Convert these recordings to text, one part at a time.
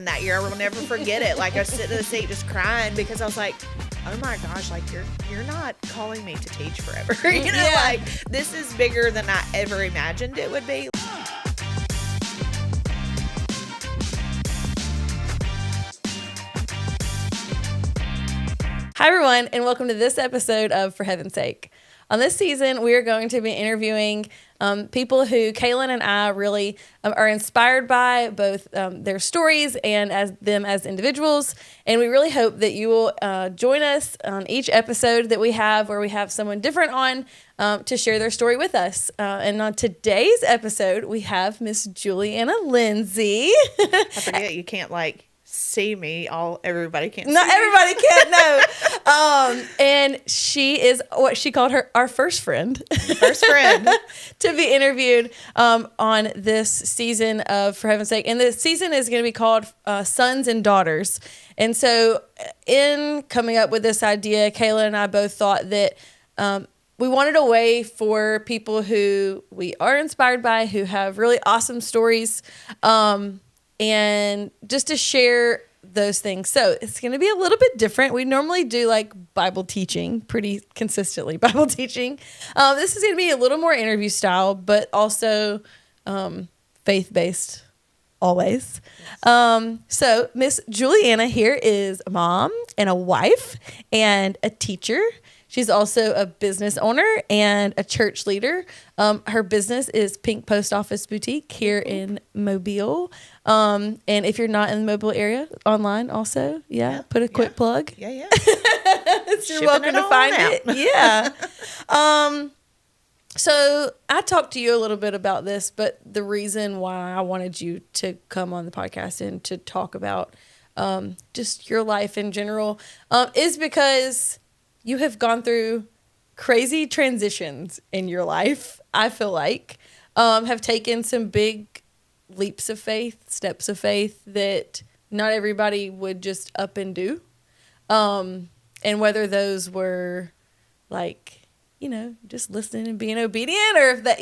That year, I will never forget it. Like, I was sitting in the seat just crying because I was like, oh my gosh, like, you're not calling me to teach forever. You know, like, this is bigger than I ever imagined it would be. Hi, everyone, and welcome to this episode of For Heaven's Sake. On this season, we are going to be interviewing people who Kaylin and I really are inspired by, both their stories and as them as individuals. And we really hope that you will join us on each episode that we have where we have someone different on to share their story with us. And on today's episode, we have Miss Julieanna Lindsey. I forget you can't, like, see me. Everybody can't see Not me. everybody can't know. And she is what she called our first friend. First friend. To be interviewed on this season of For Heaven's Sake. And the season is going to be called Sons and Daughters. And so in coming up with this idea, Kayla and I both thought that we wanted a way for people who we are inspired by, who have really awesome stories, and just to share those things. So it's going to be a little bit different. We normally do like Bible teaching, pretty consistently Bible teaching. This is going to be a little more interview style, but also faith-based always. Yes. So Miss Julieanna here is a mom and a wife and a teacher. She's also a business owner and a church leader. Her business is Pink Post Office Boutique here in Mobile. And if you're not in the Mobile area, online also. Yeah. Put a quick plug. Yeah. You're welcome to find it. Yeah. So I talked to you a little bit about this, but the reason why I wanted you to come on the podcast and to talk about just your life in general is because you have gone through crazy transitions in your life, I feel like, have taken some big leaps of faith, steps of faith that not everybody would just up and do. And whether those were like, just listening and being obedient, or if that,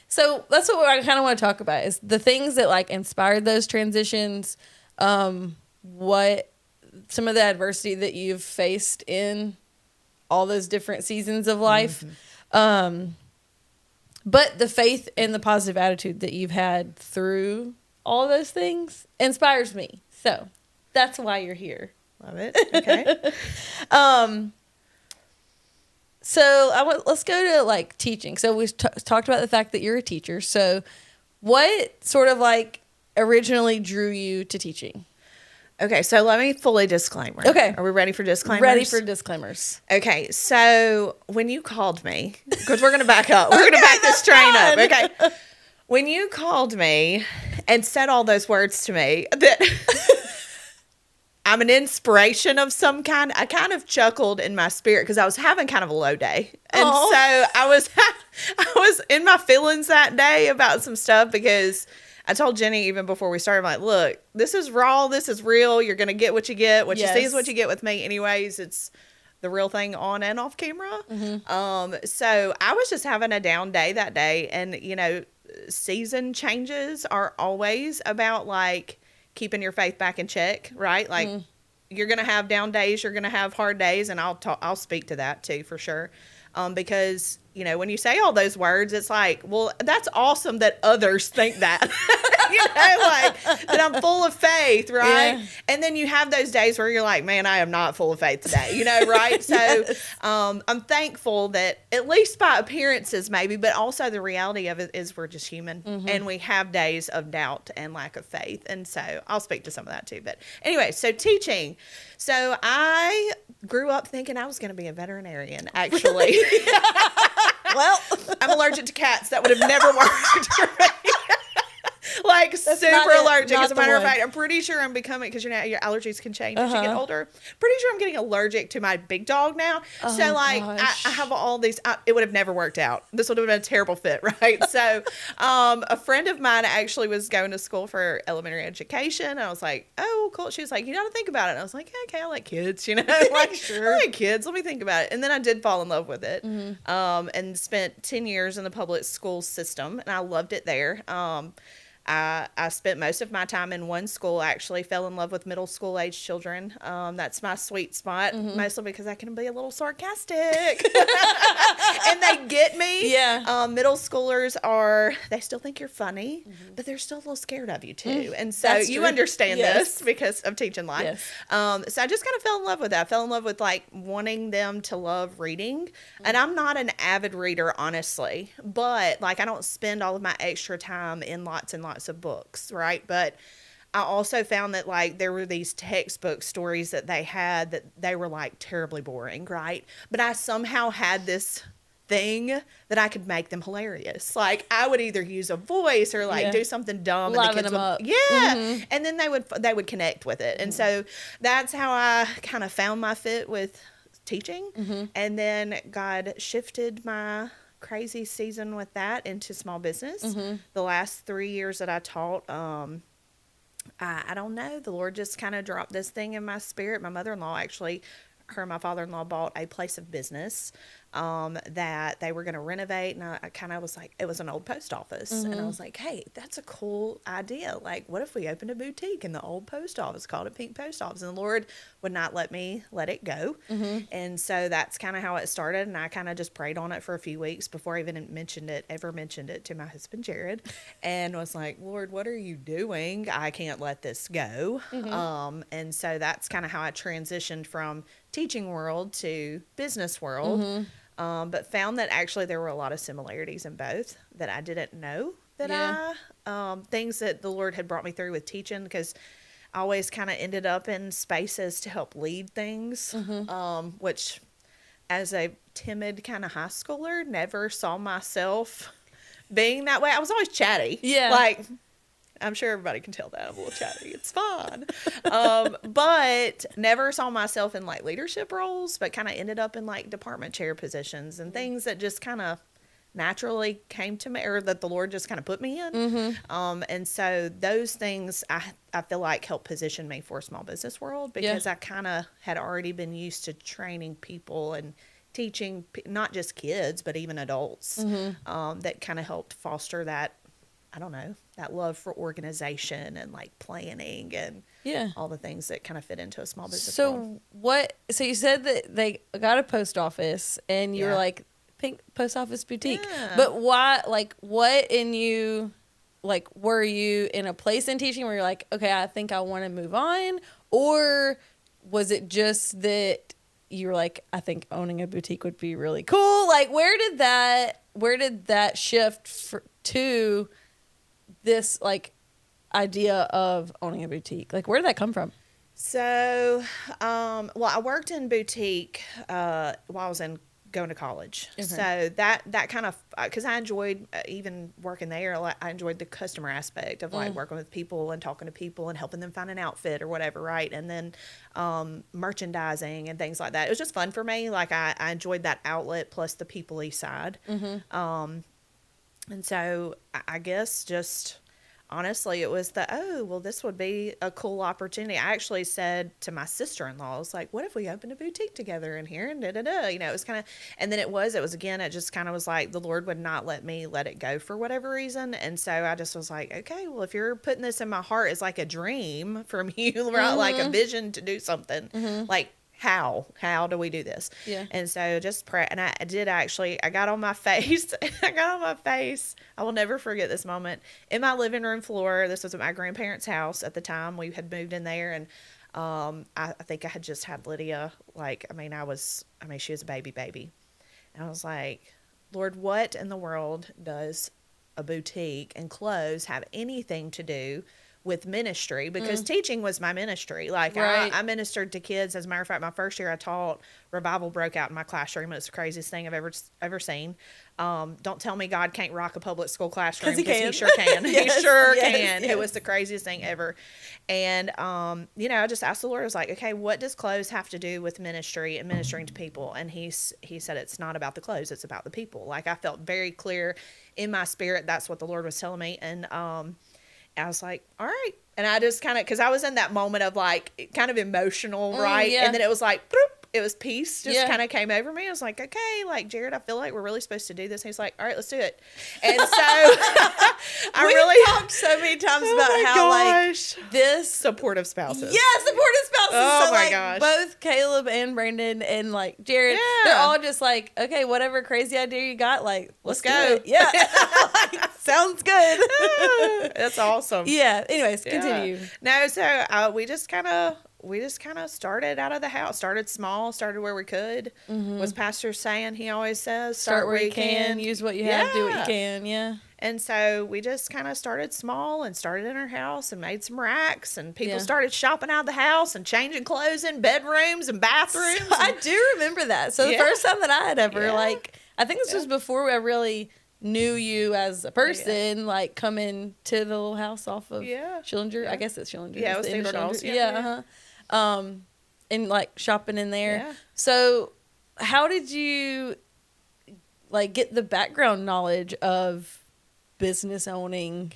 so that's what I kind of want to talk about is the things that like inspired those transitions, what some of the adversity that you've faced in all those different seasons of life. Mm-hmm. But the faith and the positive attitude that you've had through all those things inspires me. So that's why you're here. Love it. Okay. So let's go to like teaching. So we talked about the fact that you're a teacher. So what sort of like originally drew you to teaching? Okay, so let me fully disclaimer. Okay. Are we ready for disclaimers? Ready for disclaimers. Okay, so when you called me, because we're going to back up. We're going to back this train up. Okay. When you called me and said all those words to me, that I'm an inspiration of some kind, I kind of chuckled in my spirit because I was having kind of a low day. And so I was in my feelings that day about some stuff because I told Jenny even before we started, I'm like, look, this is raw. This is real. You're going to get what you get. What you see is what you get with me. Anyways, it's the real thing on and off camera. Mm-hmm. So I was just having a down day that day. And, season changes are always about like keeping your faith back in check, right? Like you're going to have down days. You're going to have hard days. And I'll speak to that too, for sure. Because, when you say all those words, it's like, well, that's awesome that others think that, like that I'm full of faith, right? Yeah. And then you have those days where you're like, man, I am not full of faith today, right? So I'm thankful that at least by appearances maybe, but also the reality of it is we're just human and we have days of doubt and lack of faith. And so I'll speak to some of that too. But anyway, so teaching. So I grew up thinking I was going to be a veterinarian, actually. Well, I'm allergic to cats. That would have never worked for me. Like that's super allergic. As a matter of fact, I'm pretty sure I'm becoming, because your allergies can change as you get older. Pretty sure I'm getting allergic to my big dog now. So like I have all these. It would have never worked out. This would have been a terrible fit, right? So a friend of mine actually was going to school for elementary education, and I was like, oh, cool. She was like, you got to think about it. And I was like, okay, I like kids, like sure, I like kids. Let me think about it. And then I did fall in love with it, and spent 10 years in the public school system, and I loved it there. I spent most of my time in one school. I actually fell in love with middle school age children. That's my sweet spot, mostly because I can be a little sarcastic. And they get me. Yeah. Middle schoolers they still think you're funny, but they're still a little scared of you too. And so That's you true. understand Yes. this because of teaching life. Yes. So I just kind of fell in love with that. I fell in love with like wanting them to love reading. And I'm not an avid reader, honestly, but like I don't spend all of my extra time in lots and lots of books, right? But I also found that like there were these textbook stories that they had that they were like terribly boring, right? But I somehow had this thing that I could make them hilarious. Like I would either use a voice or like do something dumb, Liven and the kids them up. and then they would connect with it. And so that's how I kind of found my fit with teaching. And then God shifted my crazy season with that into small business. The last 3 years that I taught, I don't know, the Lord just kind of dropped this thing in my spirit. My mother-in-law actually, her and my father-in-law bought a place of business that they were going to renovate. And I kind of was like, it was an old post office. And I was like, hey, that's a cool idea. Like, what if we opened a boutique in the old post office, called it Pink Post Office? And the Lord would not let me let it go. And so that's kind of how it started. And I kind of just prayed on it for a few weeks before I even mentioned it to my husband, Jared, and was like, Lord, what are you doing? I can't let this go. And so that's kind of how I transitioned from teaching world to business world. But found that actually there were a lot of similarities in both that I didn't know that things that the Lord had brought me through with teaching, because I always kind of ended up in spaces to help lead things, which as a timid kind of high schooler, never saw myself being that way. I was always chatty. Yeah. Like, I'm sure everybody can tell that I'm a little chatty. It's fun. But never saw myself in like leadership roles, but kind of ended up in like department chair positions and things that just kind of naturally came to me, or that the Lord just kind of put me in. And so those things I feel like helped position me for small business world, because I kind of had already been used to training people and teaching not just kids, but even adults, that kind of helped foster that, I don't know, that love for organization and like planning and all the things that kind of fit into a small business world. So you said that they got a post office and you were like, Pink Post Office Boutique. But why, like, what in you, like, were you in a place in teaching where you're like, okay, I think I want to move on? Or was it just that you were like, I think owning a boutique would be really cool? Like, where did that shift to this like idea of owning a boutique? Like, where did that come from? So, well, I worked in boutique while I was going to college. So that kind of, because I enjoyed even working there. Like, I enjoyed the customer aspect of like working with people and talking to people and helping them find an outfit or whatever, right? And then merchandising and things like that. It was just fun for me. Like I enjoyed that outlet plus the people-y side. And so I guess just honestly, it was this would be a cool opportunity. I actually said to my sister-in-law, I was like, what if we opened a boutique together in here and da-da-da? You know, it was kind of, and then it just kind of was like, the Lord would not let me let it go for whatever reason. And so I just was like, okay, well, if you're putting this in my heart as like a dream from you, right? Like a vision to do something, like, how do we do this? And so just pray. And I did actually, I got on my face. I will never forget this moment in my living room floor. This was at my grandparents' house at the time. We had moved in there, and I think I had just had Lydia. She was a baby. And I was like, Lord, what in the world does a boutique and clothes have anything to do with ministry? Because teaching was my ministry. Like I ministered to kids. As a matter of fact, my first year I taught, revival broke out in my classroom. It's the craziest thing I've ever seen. Don't tell me God can't rock a public school classroom, because he sure can. He sure can. It was the craziest thing ever. And I just asked the Lord, I was like, okay, what does clothes have to do with ministry and ministering to people? And he said, it's not about the clothes, it's about the people. Like I felt very clear in my spirit that's what the Lord was telling me. And I was like, all right. And I just kind of, because I was in that moment of like kind of emotional, right? And then it was like, boop, It was peace just kind of came over me. I was like, okay, like, Jared, I feel like we're really supposed to do this. And he's like, all right, let's do it. And so We've talked so many times about how like this supportive spouses. Yeah, supportive spouses. Oh so, my like, gosh. both Caleb and Brandon and like Jared, they're all just like, okay, whatever crazy idea you got, like, let's go. Do it. Yeah. Like, sounds good. That's awesome. Yeah. Anyways, continue. No, so we just kind of started out of the house, started small, started where we could. Was Pastor saying, he always says, start where you can, use what you have, do what you can. Yeah. And so we just kind of started small and started in our house and made some racks, and people started shopping out of the house and changing clothes in bedrooms and bathrooms. So I do remember that. So the first time that I had ever like, I think this was before I really knew you as a person, like coming to the little house off of Schillinger. Yeah. I guess it's Schillinger. Yeah, it was Theodore Dolls. Yeah. And like shopping in there. Yeah. So how did you like get the background knowledge of business owning?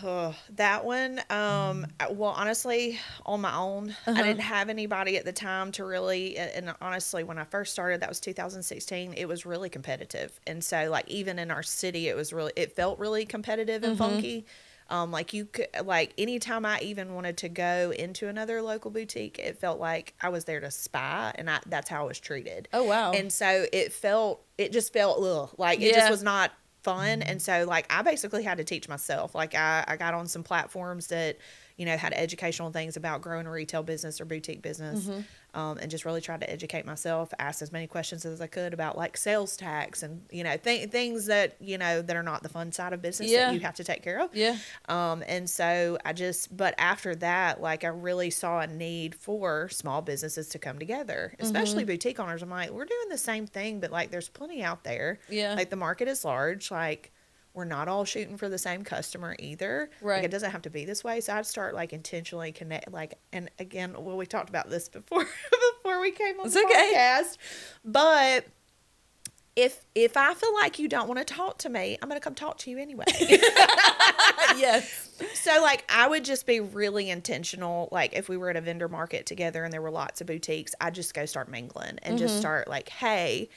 That one, well, honestly, on my own. I didn't have anybody at the time to really, and honestly, when I first started, that was 2016, it was really competitive. And so, like, even in our city, it felt really competitive and funky. Like, you could, like, anytime I even wanted to go into another local boutique, it felt like I was there to spy, and that's how I was treated. Oh, wow. And so it just felt, like, it just was not fun. And so, like, I basically had to teach myself. Like, I got on some platforms that, you know, had educational things about growing a retail business or boutique business, and just really tried to educate myself, ask as many questions as I could about, like, sales tax and, you know, things that, you know, that are not the fun side of business that you have to take care of. Yeah. And so but after that, like, I really saw a need for small businesses to come together, especially boutique owners. I'm like, we're doing the same thing, but, like, there's plenty out there. Yeah. Like, the market is large. Like, we're not all shooting for the same customer either. Right. Like, it doesn't have to be this way. So I'd start, like, intentionally connect, like, and again, well, we talked about this before we came on the podcast. But if I feel like you don't want to talk to me, I'm going to come talk to you anyway. Yes. So, like, I would just be really intentional. Like, if we were at a vendor market together and there were lots of boutiques, I'd just go start mingling and just start, like, hey,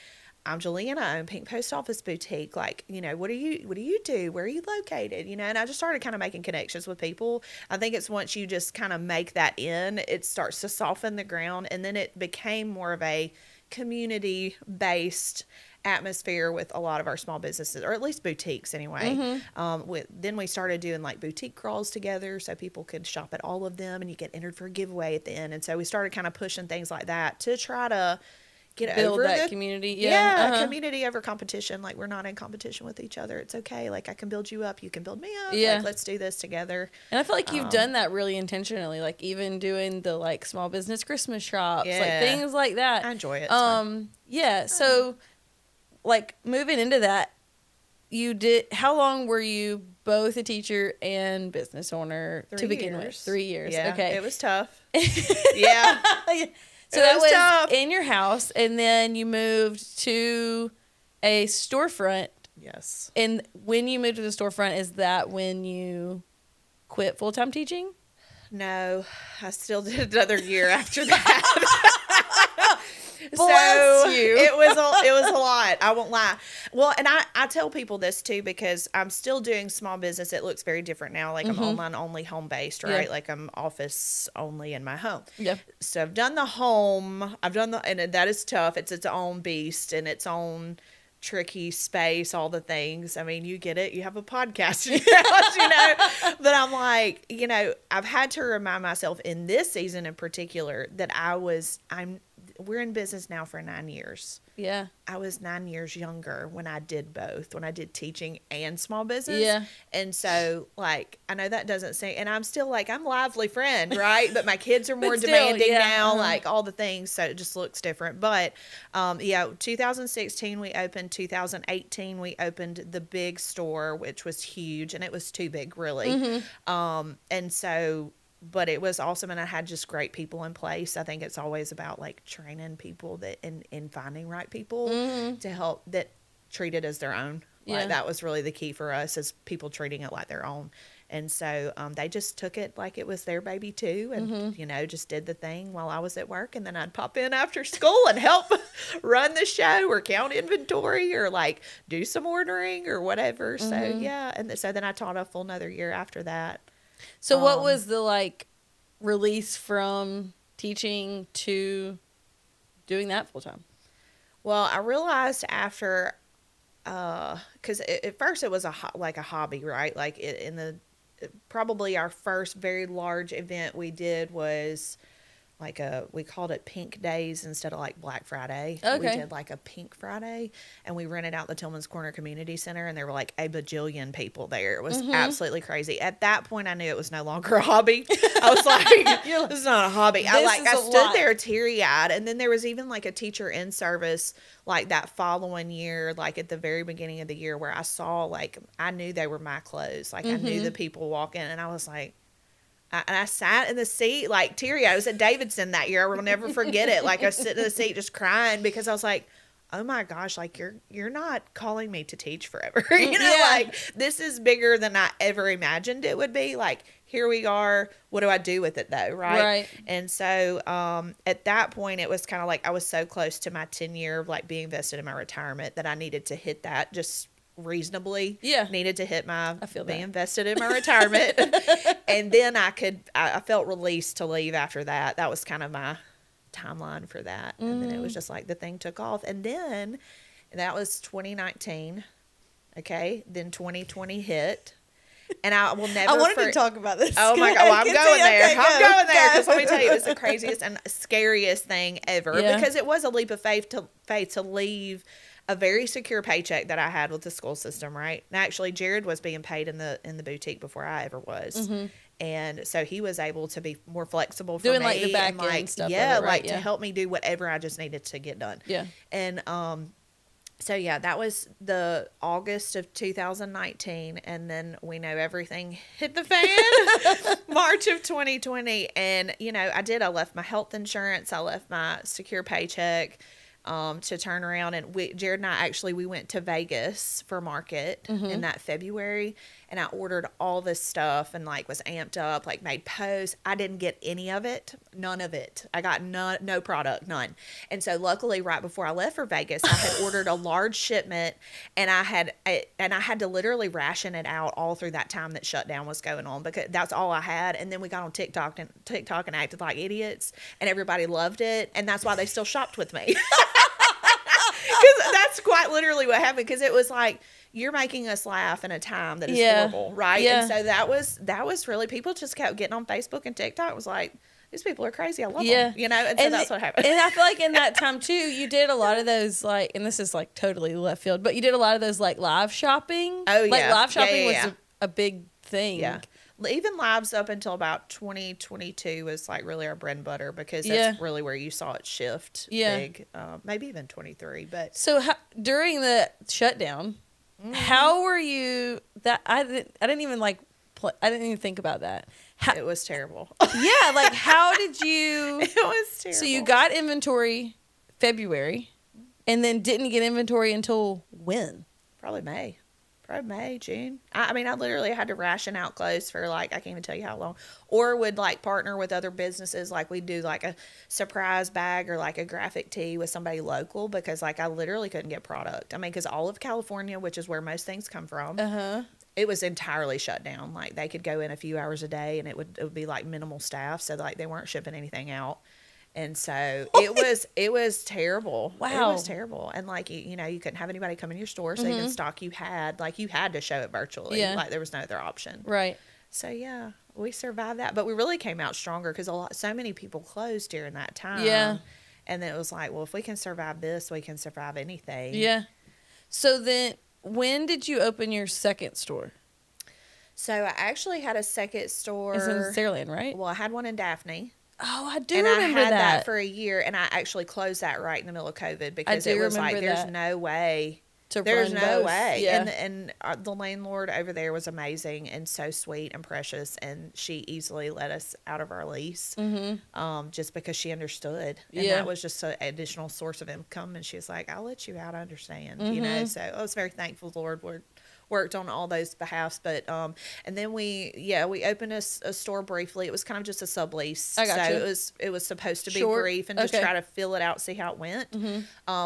I'm Julieanna, I own Pink Post Office Boutique. Like, you know, what do you do? Where are you located? You know, and I just started kind of making connections with people. I think it's once you just kind of make that it starts to soften the ground. And then it became more of a community-based atmosphere with a lot of our small businesses, or at least boutiques anyway. Then we started doing, like, boutique crawls together so people could shop at all of them and you get entered for a giveaway at the end. And so we started kind of pushing things like that to try to build over that community. Community over competition. Like, we're not in competition with each other. It's okay. Like, I can build you up, you can build me up. Like, let's do this together. And I feel like you've done that really intentionally, like even doing the, like, small business Christmas shops, like things like that. I enjoy it. So like moving into that, how long were you both a teacher and business owner to begin with? 3 years. Yeah, okay. It was tough. Yeah. So that was tough. In your house, and then you moved to a storefront. Yes. And when you moved to the storefront, is that when you quit full-time teaching? No, I still did another year after that. Bless you. It was a lot. I won't lie. Well, and I tell people this too, because I'm still doing small business. It looks very different now. Like, I'm online only, home based, right? Like, I'm office only in my home. Yeah. So I've done the home. And that is tough. It's its own beast and its own tricky space, all the things. I mean, you get it. You have a podcast in your house, you know. But I'm like, you know, I've had to remind myself in this season in particular that we're in business now for 9 years. Yeah. I was 9 years younger when I did both, when I did teaching and small business. Yeah. And so, like, I know that doesn't seem, and I'm still like, I'm lively friend, right? But my kids are more demanding now, like all the things. So it just looks different. But, 2016 we opened, 2018 we opened the big store, which was huge, and it was too big, really. And so, but it was awesome, and I had just great people in place. I think it's always about, like, training people and finding right people to help that treat it as their own. Like, that was really the key for us, is people treating it like their own. And so they just took it like it was their baby too, and just did the thing while I was at work, and then I'd pop in after school and help run the show or count inventory or like do some ordering or whatever. So yeah, and so then I taught a full another year after that. So what was the like release from teaching to doing that full time? Well, I realized after, because at first it was like a hobby, right? Like probably our first very large event we did was like we called it Pink Days instead of like Black Friday. Okay. We did like a Pink Friday, and we rented out the Tillman's Corner Community Center, and there were like a bajillion people there. It was absolutely crazy. At that point, I knew it was no longer a hobby. I was like, this is not a hobby. I stood there teary-eyed, and then there was even like a teacher in service like that following year, like at the very beginning of the year, where I saw like, I knew they were my clothes. Like I knew the people walking, and I was like, and I sat in the seat, like teary. I was at Davidson that year. I will never forget it. Like I was sitting in the seat just crying because I was like, oh my gosh, like you're not calling me to teach forever. Like this is bigger than I ever imagined it would be. Like here we are. What do I do with it though? Right. And so at that point, it was kind of like I was so close to my 10-year of like being vested in my retirement that I needed to hit that just reasonably. Needed to hit my being invested in my retirement. And then I felt released to leave after that. That was kind of my timeline for that. And then it was just like the thing took off. And then that was 2019. Okay. Then 2020 hit. And I will never. I wanted to talk about this. Oh my God. Well, I'm going there. Okay, I'm going there because let me tell you, it was the craziest and scariest thing ever because it was a leap of faith to leave a very secure paycheck that I had with the school system, right? And actually, Jared was being paid in the boutique before I ever was, and so he was able to be more flexible for doing me, like the back end like, stuff. to help me do whatever I just needed to get done. Yeah, and so yeah, that was the August of 2019, and then we know everything hit the fan March of 2020, and I left my health insurance, I left my secure paycheck. To turn around, and Jared and I we went to Vegas for market in that February, and I ordered all this stuff and like was amped up, like made posts. I didn't get any of it, none of it. I got no product, none. And so luckily, right before I left for Vegas, I had ordered a large shipment, and I had to literally ration it out all through that time that shutdown was going on because that's all I had. And then we got on TikTok and acted like idiots, and everybody loved it, and that's why they still shopped with me. Because that's quite literally what happened. Because it was like, you're making us laugh in a time that is horrible, right? And so that was really, people just kept getting on Facebook and TikTok. It was like, these people are crazy. I love them, and so that's what happened. And I feel like in that time too, you did a lot of those like, and this is like totally left field, but you did a lot of those like live shopping. Oh yeah, like live shopping was a big thing. Yeah. Even lives up until about 2022 was like really our bread and butter because that's really where you saw it shift big. Maybe even 23. But so during the shutdown, how were you? That I didn't even like. I didn't even think about that. It was terrible. Yeah, like how did you? It was terrible. So you got inventory February, and then didn't get inventory until when? Probably May, June. I mean, I literally had to ration out clothes for like, I can't even tell you how long, or would like partner with other businesses. Like we'd do like a surprise bag or like a graphic tee with somebody local because like I literally couldn't get product. I mean, because all of California, which is where most things come from, it was entirely shut down. Like they could go in a few hours a day and it would be like minimal staff. So like they weren't shipping anything out. And so it was terrible. Wow. It was terrible. And like, you couldn't have anybody come in your store. So even stock you had to show it virtually. Yeah. Like there was no other option. Right. So yeah, we survived that, but we really came out stronger because so many people closed during that time. Yeah. And then it was like, well, if we can survive this, we can survive anything. Yeah. So then when did you open your second store? So I actually had a second store. It's in Saraland, right? Well, I had one in Daphne. Oh, I do remember remember I had that for a year, and I actually closed that right in the middle of COVID because it was like, there's no way. There's no way. Yeah. And the landlord over there was amazing and so sweet and precious, and she easily let us out of our lease just because she understood. And that was just an additional source of income, and she was like, I'll let you out, I understand. So I was very thankful the Lord worked on all those behalfs. But and then we opened a store briefly. It was kind of just a sublease. I got so you. it was supposed to be Short. brief and just try to fill it out, see how it went.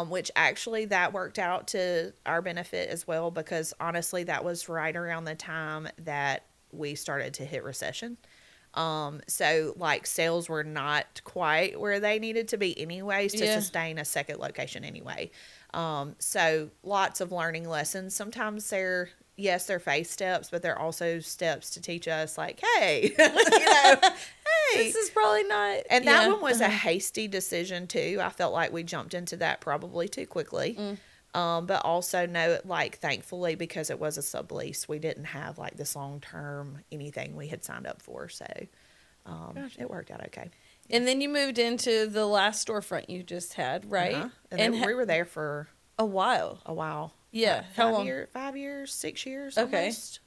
Which actually that worked out to our benefit as well, because honestly that was right around the time that we started to hit recession. So like sales were not quite where they needed to be anyways to sustain a second location anyway. So lots of learning lessons. Sometimes they're face steps, but they're also steps to teach us like, hey, hey, this is probably not. And that one was a hasty decision too. I felt like we jumped into that probably too quickly. But also thankfully, because it was a sublease, we didn't have like this long-term anything we had signed up for. So, it worked out okay. And then you moved into the last storefront you just had, right? And then we were there for a while. Yeah. How long? 5 years, 6 years. Okay. Almost.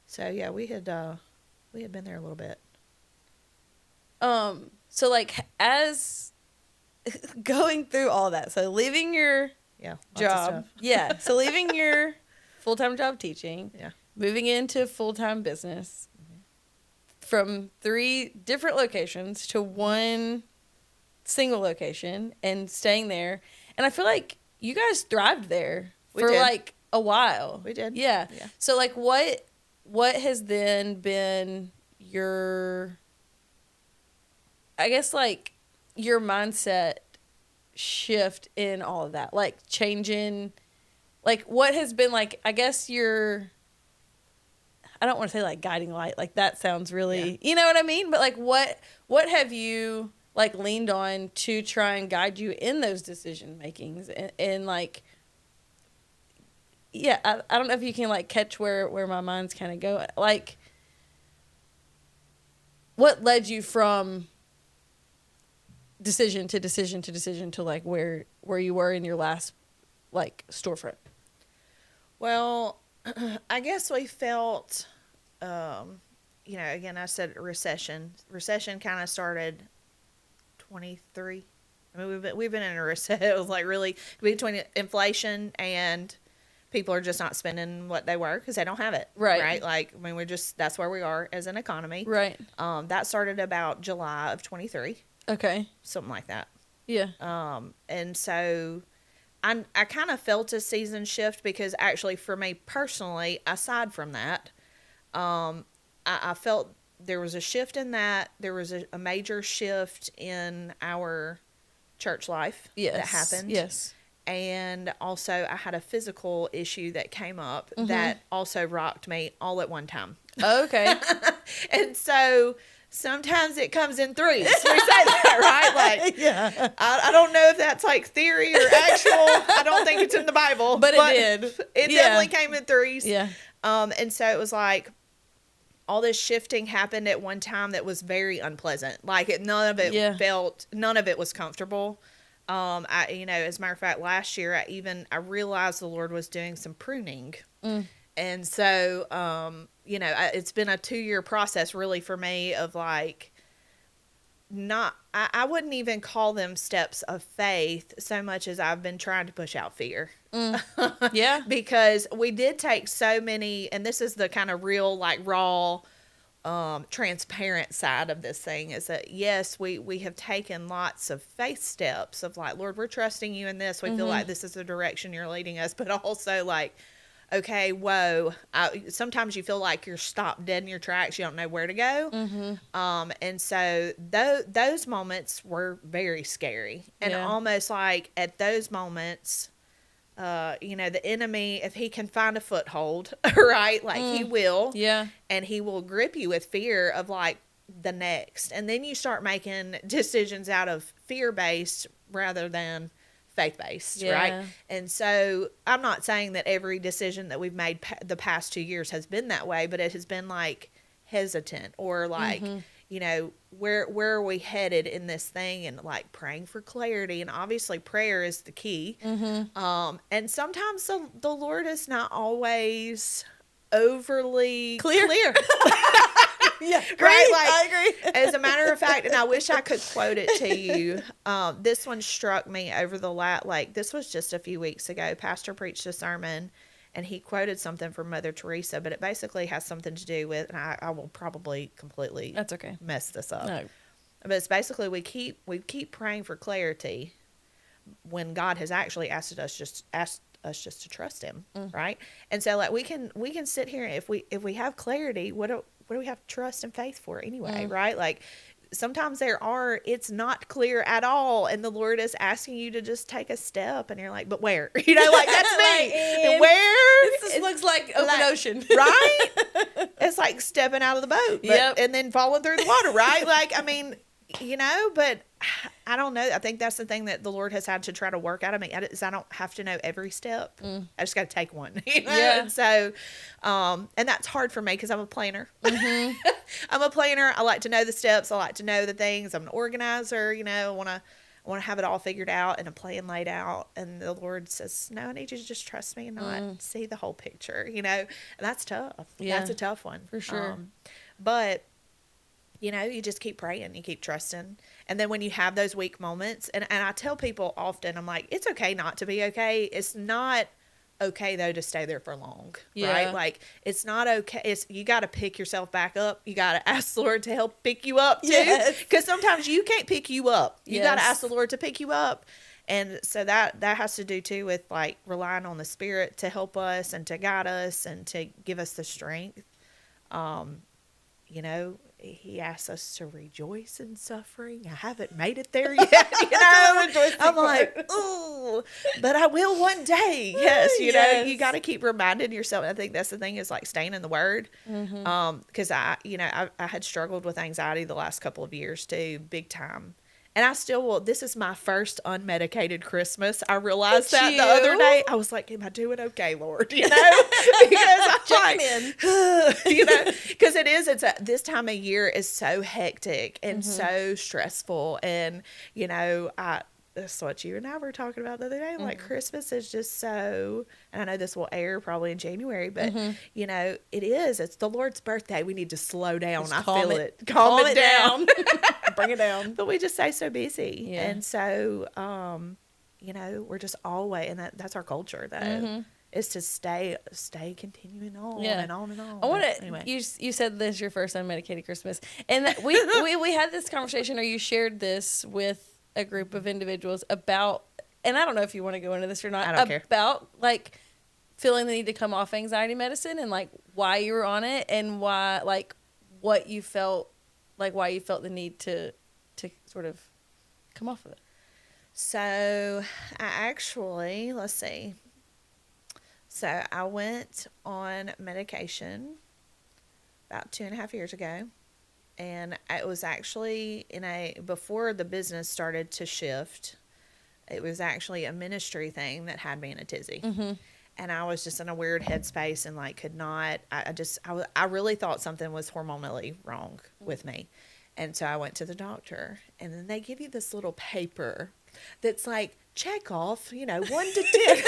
So yeah, we had been there a little bit. So like as going through all that, so leaving your job. Yeah. So leaving your full-time job teaching. Yeah. Moving into full-time business. From 3 different locations to 1 single location and staying there. And I feel like you guys thrived there for like a while. We did. Yeah. So like what has then been your, I guess like your mindset shift in all of that? Like changing, like what has been like, I guess your, I don't want to say like guiding light, like that sounds really, you know what I mean? But like what have you like leaned on to try and guide you in those decision makings and like, I don't know if you can like catch where my mind's kind of going. Like what led you from decision to decision to decision to like where you were in your last like storefront? Well, I guess we felt, again, I said recession. Recession kind of started 23. I mean, we've been in a recession. It was like really between inflation and people are just not spending what they were because they don't have it. Right. Like, I mean, that's where we are as an economy. Right. That started about July of 23. Okay. Something like that. Yeah. And so I kind of felt a season shift because actually for me personally, aside from that, I felt there was a shift in that. There was a major shift in our church life that happened. Yes. And also I had a physical issue that came up that also rocked me all at one time. Okay. And so sometimes it comes in threes. We say that, right? Like, yeah. I don't know if that's like theory or actual. I don't think it's in the Bible. But it did. It definitely came in threes. Yeah. And so it was like all this shifting happened at one time that was very unpleasant. Like none of it was comfortable. As a matter of fact, last year I realized the Lord was doing some pruning. And so, it's been a 2-year process really for me of like, I wouldn't even call them steps of faith so much as I've been trying to push out fear. Yeah. Because we did take so many, and this is the kind of real, like raw, transparent side of this thing is that yes, we have taken lots of faith steps of like, Lord, we're trusting you in this. We feel like this is the direction you're leading us, but also like, okay, whoa, sometimes you feel like you're stopped dead in your tracks. You don't know where to go. And so those moments were very scary and almost like at those moments, the enemy, if he can find a foothold, right? Like he will. Yeah. And he will grip you with fear of like the next. And then you start making decisions out of fear-based rather than faith-based, right? And so I'm not saying that every decision that we've made the past 2 years has been that way, but it has been like hesitant or like, where are we headed in this thing, and like praying for clarity. And obviously prayer is the key. And sometimes the Lord is not always overly clear. Yeah, right. Like, I agree. As a matter of fact, and I wish I could quote it to you. This one struck me over this was just a few weeks ago. Pastor preached a sermon, and he quoted something from Mother Teresa, but it basically has something to do with, and I will probably completely That's okay. mess this up. No. But it's basically we keep praying for clarity when God has actually asked us just to trust Him, right? And so like we can sit here, if we have clarity, what do we have trust and faith for anyway, right? Like sometimes it's not clear at all, and the Lord is asking you to just take a step, and you're like, but where? That's me. Like, and where? This looks like open ocean. Right? It's like stepping out of the boat, and then falling through the water, right? Like, I mean, but I don't know. I think that's the thing that the Lord has had to try to work out of me. I don't have to know every step. I just got to take one. Yeah. And so, and that's hard for me because I'm a planner. I'm a planner. I like to know the steps. I like to know the things. I'm an organizer. I want to have it all figured out and a plan laid out. And the Lord says, no, I need you to just trust me and not see the whole picture. And that's tough. Yeah, that's a tough one for sure. But you just keep praying, you keep trusting. And then when you have those weak moments, and I tell people often, I'm like, it's okay not to be okay. It's not okay though to stay there for long, right? Like it's not okay. You got to pick yourself back up. You got to ask the Lord to help pick you up too. Because sometimes you can't pick you up. You got to ask the Lord to pick you up. And so that has to do too with like relying on the Spirit to help us and to guide us and to give us the strength. He asks us to rejoice in suffering. I haven't made it there yet. I'm like, ooh, but I will one day. Yes, you got to keep reminding yourself. I think that's the thing is like staying in the Word. Because I had struggled with anxiety the last couple of years too, big time. And I still will. This is my first unmedicated Christmas. I realized that the other day. I was like, am I doing okay, Lord? Because I'm checking in. Because this time of year is so hectic and so stressful. And, that's what you and I were talking about the other day. Like Christmas is just so, and I know this will air probably in January, but it is. It's the Lord's birthday. We need to slow down. I feel it. Calm it down. Bring it down. But we just stay so busy. Yeah. And so, we're just always, and that's our culture though, is to stay continuing on and on and on. I want to, anyway. You said this is your first unmedicated Christmas. And we had this conversation, or you shared this with a group of individuals about, and I don't know if you want to go into this or not, I don't care. About like feeling the need to come off anxiety medicine and like why you were on it and why, like what you felt, like why you felt the need to sort of come off of it. So I actually, let's see. So I went on medication about 2.5 years ago. And it was actually before the business started to shift, it was actually a ministry thing that had me in a tizzy. And I was just in a weird headspace and like could not, I really thought something was hormonally wrong with me. And so I went to the doctor, and then they give you this little paper that's like, check off, 1 to 10,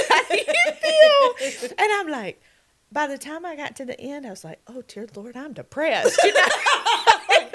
how do you feel? And I'm like, by the time I got to the end, I was like, oh, dear Lord, I'm depressed.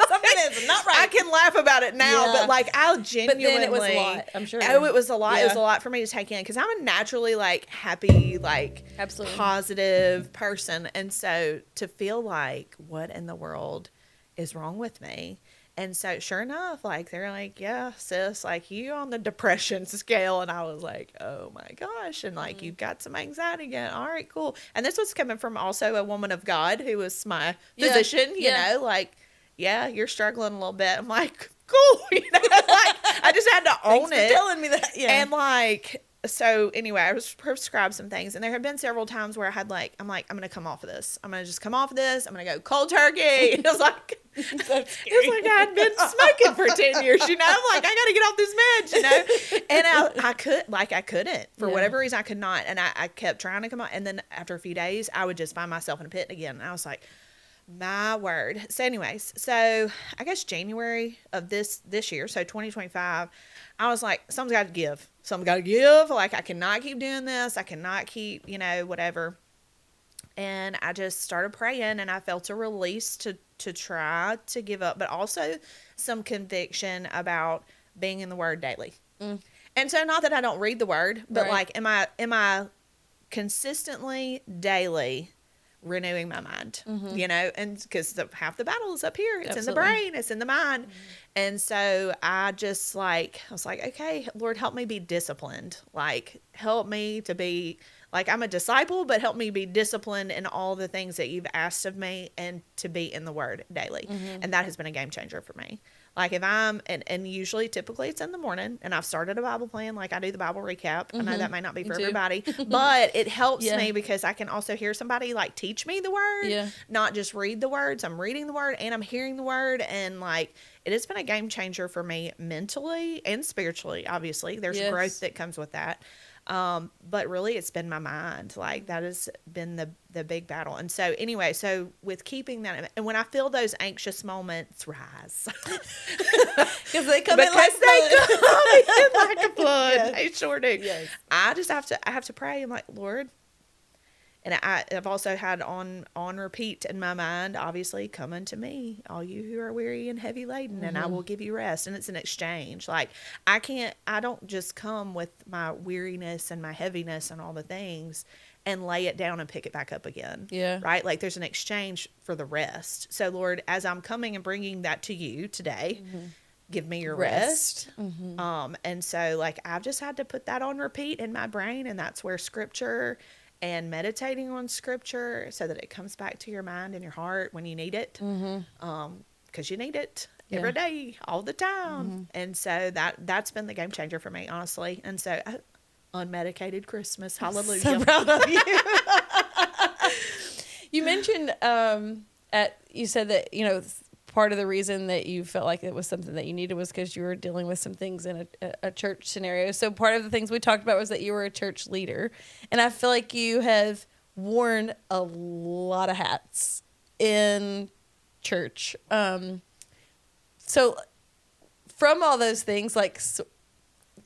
Something is not right. I can laugh about it now, but like I genuinely. But then it was a lot, I'm sure. Oh, it was a lot. Yeah. It was a lot for me to take in because I'm a naturally like happy, like absolutely positive person, and so to feel like what in the world is wrong with me. And so sure enough, like they're like, yeah, sis, like you on the depression scale. And I was like, oh my gosh. And like, you've got some anxiety again. All right, cool. And this was coming from also a woman of God who was my physician, you know, like, yeah, you're struggling a little bit. I'm like, cool. Like I just had to own Thanks for telling me that. Yeah. And like, so anyway, I was prescribed some things, and there have been several times where I had like, I'm going to come off of this. I'm going to just come off of this. I'm going to go cold turkey. It was like, it was like I'd been smoking for 10 years, I'm like, I got to get off this meds, and I couldn't for whatever reason. I could not. And I kept trying to come on. And then after a few days, I would just find myself in a pit again. And I was like, my word. So anyways, so I guess January of this year, so 2025, I was like, something's got to give. Something's got to give. Like, I cannot keep doing this. I cannot keep, whatever. And I just started praying, and I felt a release to try to give up, but also some conviction about being in the Word daily. And so not that I don't read the Word, but like, am I consistently, daily renewing my mind, and because half the battle is up here. It's in the brain. It's in the mind. And so I was like, okay, Lord, help me be disciplined. Like, help me to be, like, I'm a disciple, but help me be disciplined in all the things that you've asked of me and to be in the word daily. And that has been a game changer for me. Like if and usually typically it's in the morning and I've started a Bible plan, like I do the Bible recap. I know that might not be for everybody, but it helps me because I can also hear somebody like teach me the word, not just read the words. I'm reading the word and I'm hearing the word. And like, it has been a game changer for me mentally and spiritually. Obviously there's growth that comes with that. But really it's been my mind. Like that has been the big battle. And so anyway, so with keeping that, and when I feel those anxious moments rise, because they come in like a flood. Yes. They sure do. Yes. I have to pray. I'm like, Lord, and I've also had on repeat in my mind, obviously, come unto me, all you who are weary and heavy laden, and I will give you rest. And it's an exchange. Like I don't just come with my weariness and my heaviness and all the things and lay it down and pick it back up again. Yeah. Right? Like there's an exchange for the rest. So Lord, as I'm coming and bringing that to you today, give me your rest. And so like I've just had to put that on repeat in my brain, and that's where scripture and meditating on scripture so that it comes back to your mind and your heart when you need it. Because you need it every day, all the time. And so that's been the game changer for me, honestly. And so unmedicated Christmas. Hallelujah. So proud of you. You mentioned, you said that, part of the reason that you felt like it was something that you needed was because you were dealing with some things in a church scenario. So part of the things we talked about was that you were a church leader. And I feel like you have worn a lot of hats in church. So from all those things, like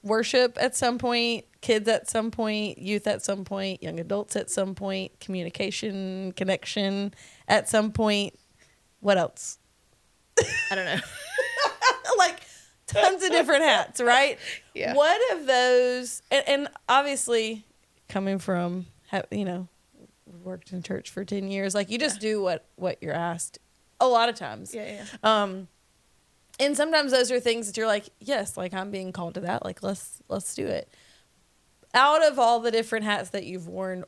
worship at some point, kids at some point, youth at some point, young adults at some point, communication, connection at some point, what else? I don't know. Like tons of different hats, right? Yeah. What of those, and obviously coming from, worked in church for 10 years, like you just do what you're asked a lot of times. Yeah. And sometimes those are things that you're like, yes, like I'm being called to that. Like, let's do it. Out of all the different hats that you've worn,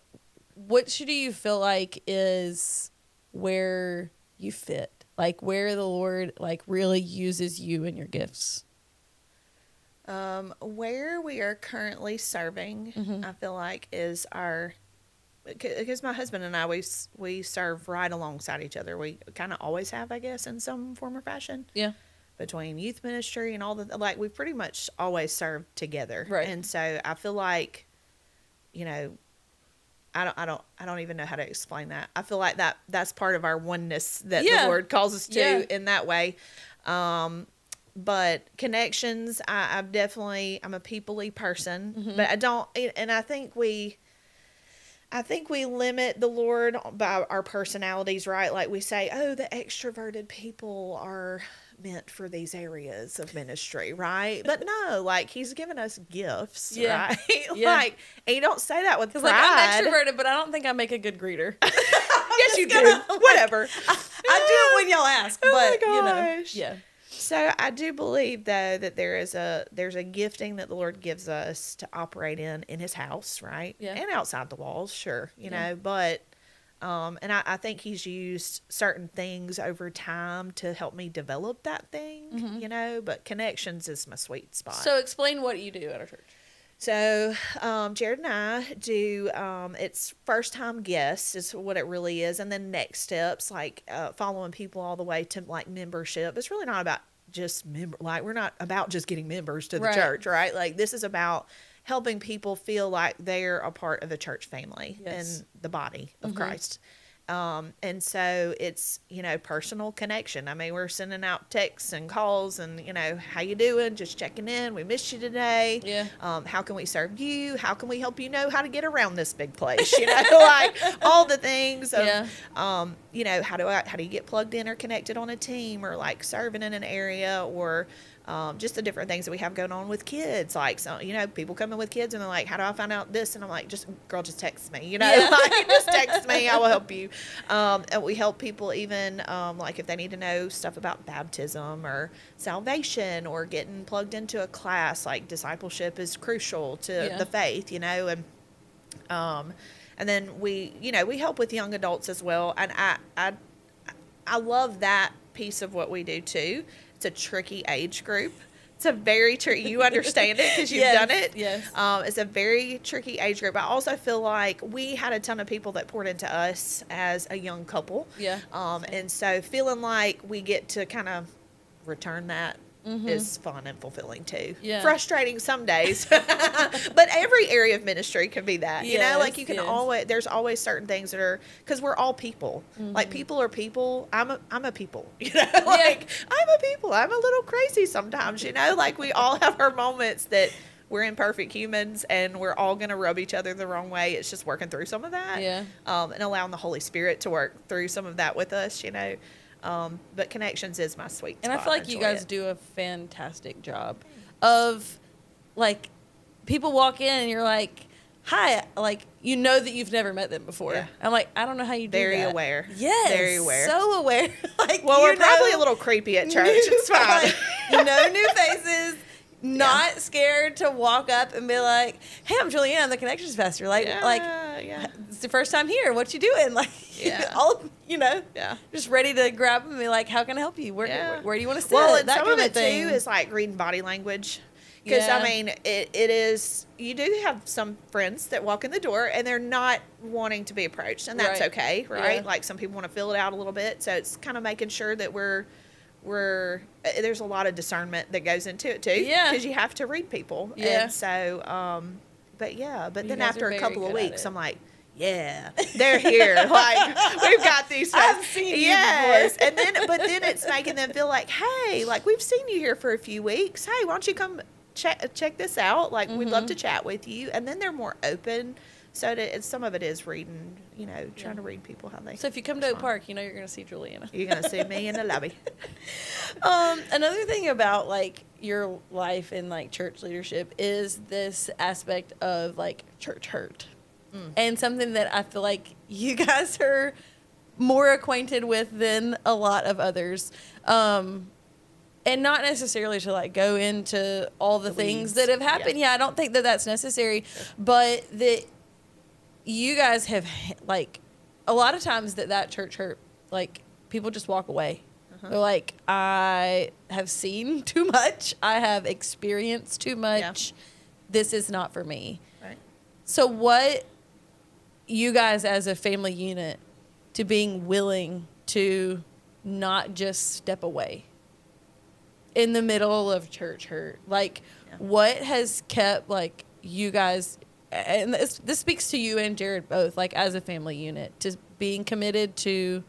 which do you feel like is where you fit? Like where the Lord like really uses you and your gifts? Where we are currently serving, I feel like is because my husband and I, we serve right alongside each other. We kind of always have, I guess, in some form or fashion. Yeah. Between youth ministry and all like we pretty much always served together. Right. And so I feel like, I don't even know how to explain that. I feel like that's part of our oneness that the Lord calls us to in that way. But connections, I'm a people-y person, but I don't, and I think we limit the Lord by our personalities, right? Like we say, oh, the extroverted people are meant for these areas of ministry, right? But no, like he's given us gifts, right? Like, and you don't say that with pride. Like I'm extroverted, but I don't think I make a good greeter. Yes, you do. Whatever. I do it when y'all ask, but yeah. So I do believe though that there's a gifting that the Lord gives us to operate in His house, right? Yeah. And outside the walls, sure, you know, but and I think He's used certain things over time to help me develop that thing, but connections is my sweet spot. So explain what you do at our church. So Jared and I do, it's first time guests is what it really is. And then next steps, like following people all the way to like membership. It's really not about just we're not about just getting members to the church, right? Like this is about helping people feel like they're a part of the church family and the body of Christ. And so it's, personal connection. I mean, we're sending out texts and calls and, how you doing? Just checking in. We missed you today. Yeah. How can we serve you? How can we help you know how to get around this big place? Like all the things of, how do you get plugged in or connected on a team or like serving in an area or, just the different things that we have going on with kids. Like, so, people come in with kids and they're like, how do I find out this? And I'm like, just text me, like, just text me. I will help you. And we help people even, like if they need to know stuff about baptism or salvation or getting plugged into a class, like discipleship is crucial to the faith, and then we help with young adults as well. And I love that piece of what we do too. It's a tricky age group. It's a very tricky, you understand it because you've done it. Yes. It's a very tricky age group. I also feel like we had a ton of people that poured into us as a young couple. Yeah. And so feeling like we get to kind of return that is fun and fulfilling too. Yeah. Frustrating some days, but every area of ministry can be that. Like you can always. There's always certain things that are, because we're all people. Like people are people. I'm a people. Like I'm a people. I'm a little crazy sometimes. Like we all have our moments that we're imperfect humans and we're all gonna rub each other the wrong way. It's just working through some of that. Yeah. And allowing the Holy Spirit to work through some of that with us. But connections is my sweet spot. And I feel like you guys do a fantastic job of, like, people walk in and you're like, hi, like, that you've never met them before. Yeah. I'm like, I don't know how you do Very that. aware. Yes. Very aware. So aware. Like, well, we're probably a little creepy at church. It's fine. Like, new faces. Not scared to walk up and be like, hey, I'm Julieanna, I'm the Connections Pastor. It's the first time here. What you doing? Like, just ready to grab them and be like, how can I help you? Where do you want to sit? Well, and some of it, too, is like reading body language. Because, it is, you do have some friends that walk in the door and they're not wanting to be approached. And that's okay, right? Yeah. Like, some people want to fill it out a little bit. So, it's kind of making sure that there's a lot of discernment that goes into it too. Yeah. Because you have to read people. Yeah. And so, but then after a couple of weeks, I'm like, yeah, they're here. Like, we've got these folks. I've seen you before. But then it's making them feel like, hey, like we've seen you here for a few weeks. Hey, why don't you come check this out? Like, we'd love to chat with you. And then they're more open. So some of it is reading, trying to read people how they. So if you come to Oak Park, you're going to see Julieanna. You're going to see me in the lobby. Another thing about like your life in like church leadership is this aspect of like church hurt, and something that I feel like you guys are more acquainted with than a lot of others. And not necessarily to like go into all the things that have happened. Yeah, I don't think that that's necessary, but that you guys have, like, a lot of times that church hurt, like, people just walk away. They're like, I have seen too much. I have experienced too much. Yeah. This is not for me. Right. So what you guys as a family unit to being willing to not just step away in the middle of church hurt? Like, what has kept, like, you guys... And this speaks to you and Jared both, like as a family unit, to being committed to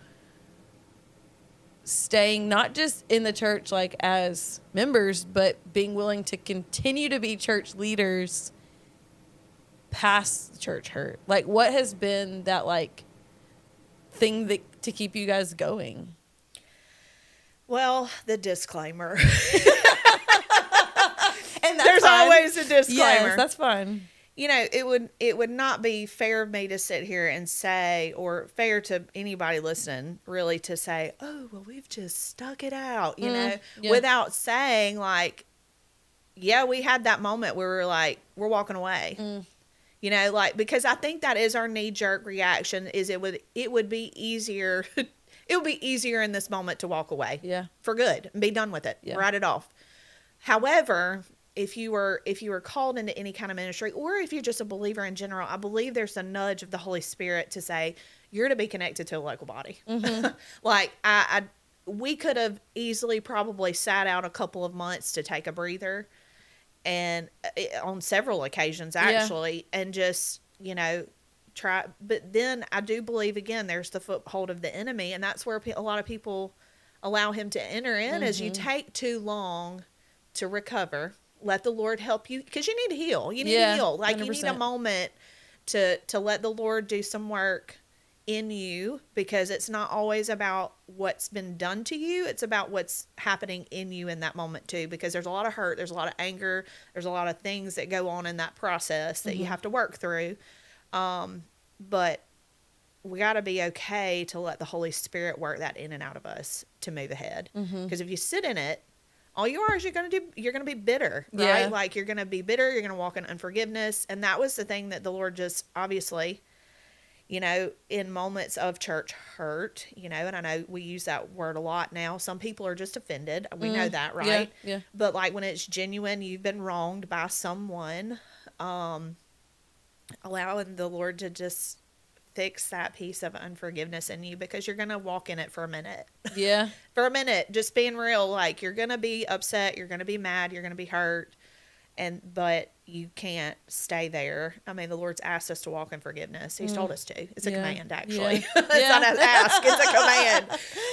staying not just in the church like as members, but being willing to continue to be church leaders past church hurt. Like, what has been that like thing that to keep you guys going? Well, the disclaimer. And there's always a disclaimer. Yes, that's fine. It would not be fair of me to sit here and say, or fair to anybody listening, really, to say, oh, well, we've just stuck it out, without saying, like, yeah, we had that moment where we were like, we're walking away. Because I think that is our knee-jerk reaction, is it would be easier, it would be easier in this moment to walk away. Yeah. For good, and be done with it. Yeah. Write it off. However, if you were called into any kind of ministry, or if you're just a believer in general, I believe there's a nudge of the Holy Spirit to say, you're to be connected to a local body. Like, we could have easily probably sat out a couple of months to take a breather, and on several occasions, actually, and just, try. But then I do believe, again, there's the foothold of the enemy, and that's where a lot of people allow him to enter in, as you take too long to recover. Let the Lord help you, because you need to heal. You need to heal. Like, 100%. You need a moment to let the Lord do some work in you, because it's not always about what's been done to you. It's about what's happening in you in that moment too, because there's a lot of hurt, there's a lot of anger, there's a lot of things that go on in that process that you have to work through. But we got to be okay to let the Holy Spirit work that in and out of us to move ahead. Because if you sit in it, all you are is you're going to be bitter, right? Yeah. Like you're going to be bitter. You're going to walk in unforgiveness. And that was the thing that the Lord just obviously, you know, in moments of church hurt, you know, and I know we use that word a lot now. Some people are just offended. We know that, right? Yeah. But like when it's genuine, you've been wronged by someone, allowing the Lord to just fix that piece of unforgiveness in you, because you're going to walk in it for a minute. Yeah. For a minute, just being real. Like you're going to be upset. You're going to be mad. You're going to be hurt. But you can't stay there. I mean, the Lord's asked us to walk in forgiveness. He's told us to. It's a command, actually. Yeah. It's not an ask. It's a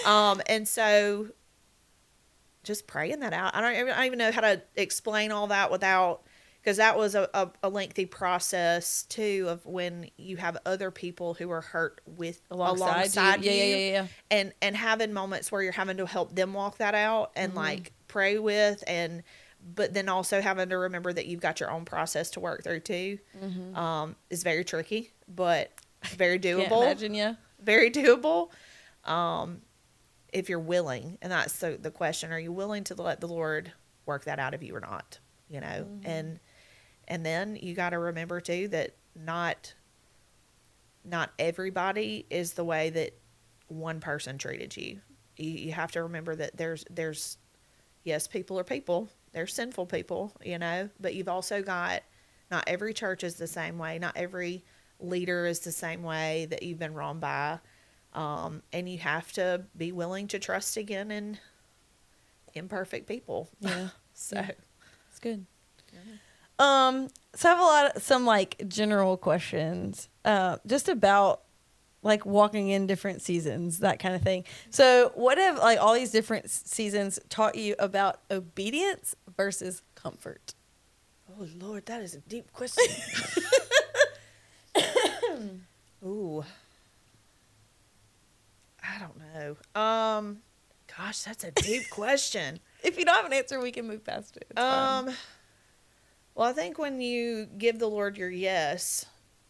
command. And so just praying that out. I don't even know how to explain all that without, because that was a lengthy process too, of when you have other people who are hurt alongside you. Yeah. And having moments where you're having to help them walk that out and like pray with, but then also having to remember that you've got your own process to work through too, is very tricky, but very doable. Can't imagine, yeah. Very doable. If you're willing, and that's the question, are you willing to let the Lord work that out of you or not? You know, and then you got to remember too that not everybody is the way that one person treated you. You have to remember that there's yes, people are people. They're sinful people, you know, but you've also got, not every church is the same way. Not every leader is the same way that you've been wronged by. And you have to be willing to trust again in imperfect people. Yeah. So it's good. So I have some like general questions, just about like walking in different seasons, that kind of thing. So what have like all these different seasons taught you about obedience versus comfort? Oh Lord, that is a deep question. Ooh. I don't know. Gosh, that's a deep question. If you don't have an answer, we can move past it. It's fine. Well, I think when you give the Lord your yes,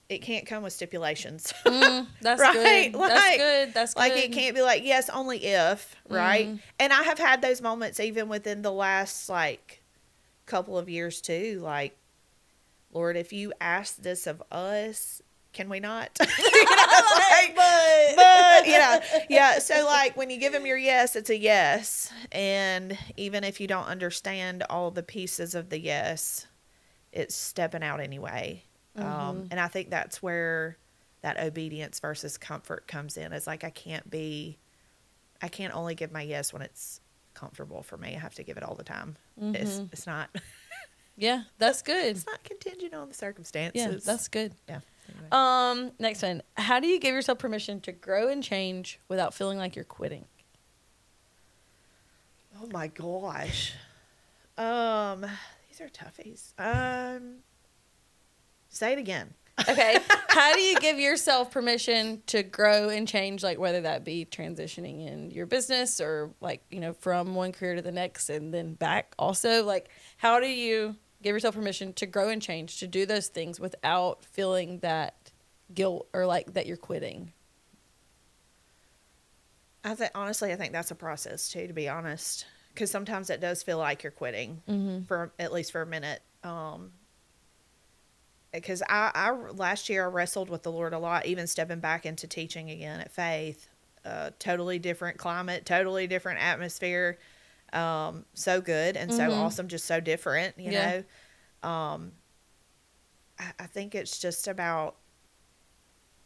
it can't come with stipulations. That's right? good. That's good. That's good. Like it can't be like, yes, only if, right? And I have had those moments even within the last like couple of years too. Like, Lord, if you ask this of us, can we not? But you know, yeah. So like when you give him your yes, it's a yes. And even if you don't understand all the pieces of the yes, it's stepping out anyway. And I think that's where that obedience versus comfort comes in. It's like, I can't only give my yes when it's comfortable for me. I have to give it all the time. It's not. Yeah, that's good. It's not contingent on the circumstances. Yeah, that's good. Yeah. Anyway. Next one. How do you give yourself permission to grow and change without feeling like you're quitting? Oh my gosh. These are toughies. Say it again. Okay. How do you give yourself permission to grow and change, like whether that be transitioning in your business or like, you know, from one career to the next and then back also? Like, how do you give yourself permission to grow and change, to do those things without feeling that guilt or like that you're quitting? Honestly, I think that's a process too, to be honest, because sometimes it does feel like you're quitting for at least for a minute. Because I last year I wrestled with the Lord a lot, even stepping back into teaching again at Faith. Totally different climate, totally different atmosphere. So good and so awesome, just so different, you know. I think it's just about,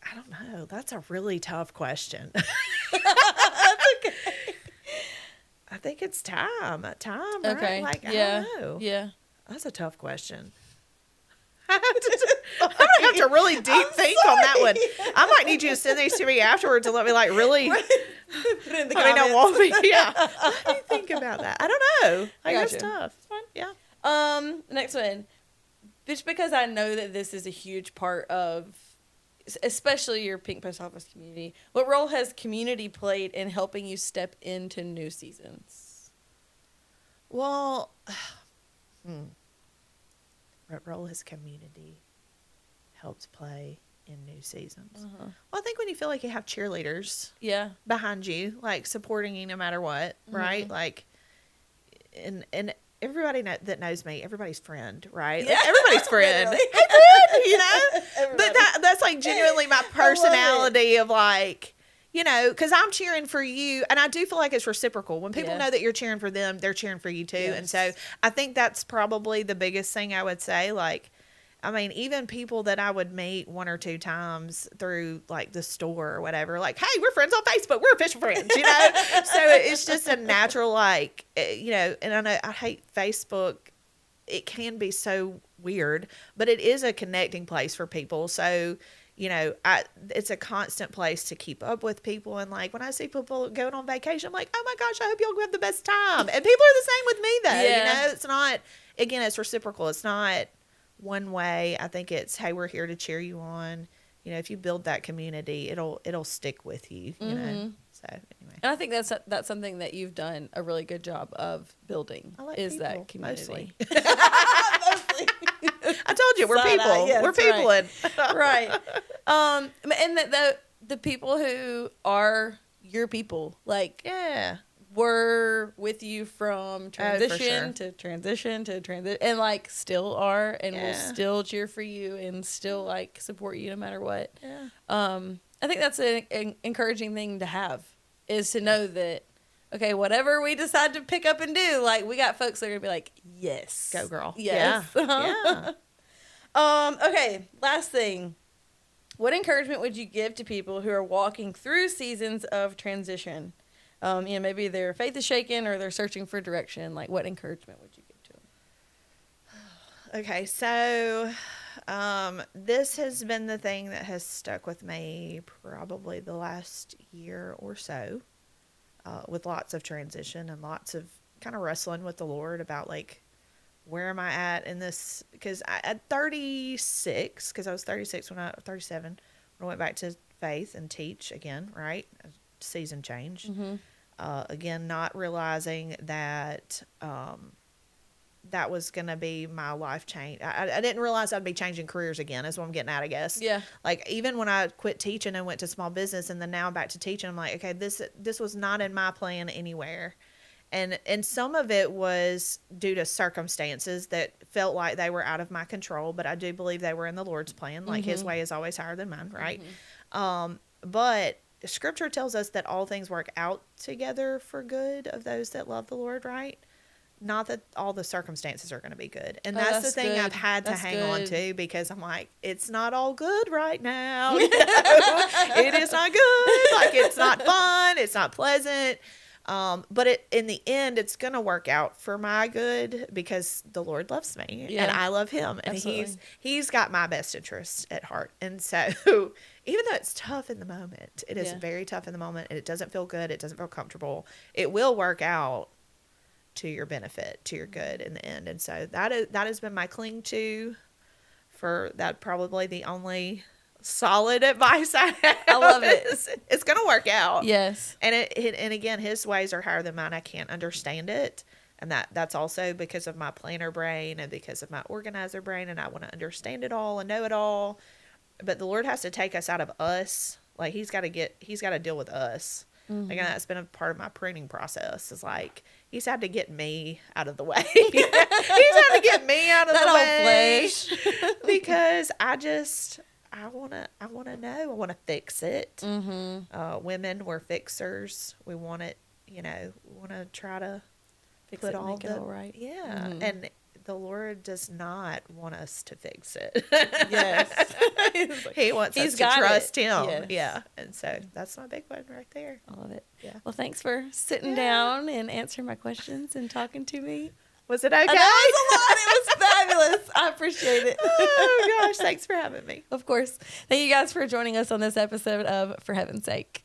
I don't know. That's a really tough question. That's okay. I think it's time, Okay. right? Like, I don't know. Yeah. That's a tough question. I'm gonna have to really deep think on that one. I might need you to send these to me afterwards and let me like really. Put it in the I don't want comments. me. Yeah. Let me think about that. I don't know. Like, I got that's you. tough. Yeah. Next one. Just because I know that this is a huge part of especially your Pink Post Office community, what role has community played in helping you step into new seasons? Well, what role has community helped play in new seasons? Uh-huh. Well, I think when you feel like you have cheerleaders behind you, like supporting you no matter what, right? Like, and everybody that knows me, everybody's friend, right? Like, everybody's friend. Hey, friend, you know? But that's like genuinely my personality of like, you know, because I'm cheering for you, and I do feel like it's reciprocal. When people know that you're cheering for them, they're cheering for you too. Yes. And so I think that's probably the biggest thing I would say. Like, I mean, even people that I would meet 1 or 2 times through like the store or whatever, like, hey, we're friends on Facebook. We're official friends, you know? So it's just a natural, like, you know, and I know I hate Facebook. It can be so weird, but it is a connecting place for people. So, you know, it's a constant place to keep up with people. And like, when I see people going on vacation, I'm like, oh my gosh, I hope y'all have the best time. And people are the same with me though. You know, it's not, again, it's reciprocal. It's not one way. I think it's, hey, we're here to cheer you on. You know, if you build that community, it'll stick with you, you know. So anyway. And I think that's something that you've done a really good job of building, is people, that community. Mostly. I told you, we're people. Yes, we're people. Right. And the people who are your people, like, were with you from transition to transition to transition, and like still are, and will still cheer for you and still like support you no matter what. I think that's an encouraging thing to have, is to know that, okay, whatever we decide to pick up and do, like, we got folks that are gonna be like, yes, go girl. Yes. Okay, last thing. What encouragement would you give to people who are walking through seasons of transition? You know, maybe their faith is shaken or they're searching for direction. Like, what encouragement would you give to them? Okay, so this has been the thing that has stuck with me probably the last year or so, with lots of transition and lots of kind of wrestling with the Lord about, like, where am I at in this? Because at 36, because I was 37 when I went back to faith and teach again, right? Season change. Mm-hmm. Again, not realizing that that was going to be my life change. I didn't realize I'd be changing careers again, is what I'm getting at, I guess. Yeah. Like, even when I quit teaching and went to small business, and then now I'm back to teaching, I'm like, okay, this was not in my plan anywhere. And some of it was due to circumstances that felt like they were out of my control, but I do believe they were in the Lord's plan. Like, His way is always higher than mine, right? But Scripture tells us that all things work out together for good of those that love the Lord, right? Not that all the circumstances are going to be good. And that's the thing I've had to hang on to, because I'm like, it's not all good right now. You know? It is not good. Like, it's not fun. It's not pleasant. But in the end, it's going to work out for my good, because the Lord loves me and I love Him, and He's got my best interests at heart. And so even though it's tough in the moment, it is very tough in the moment, and it doesn't feel good. It doesn't feel comfortable. It will work out to your benefit, to your good in the end. And so that has been my cling to for that, probably the only solid advice I have. I love it. It's going to work out. Yes. And and again, His ways are higher than mine. I can't understand it. And that's also because of my planner brain and because of my organizer brain. And I want to understand it all and know it all. But the Lord has to take us out of us. Like, He's got to deal with us. Mm-hmm. Again, that's been a part of my pruning process. Is like, He's had to get me out of the way. He's had to get me out of the way. Because I want to know. I want to fix it. Mm-hmm. Women, we're fixers. We want it, we want to try to fix it, make it all right. Yeah. Mm-hmm. And the Lord does not want us to fix it. Yes. He wants us to trust Him. Yes. Yeah. And so that's my big one right there. I love it. Yeah. Well, thanks for sitting down and answering my questions and talking to me. Was it okay? That was a lot. It was fabulous. I appreciate it. Oh, gosh. Thanks for having me. Of course. Thank you guys for joining us on this episode of For Heaven's Sake.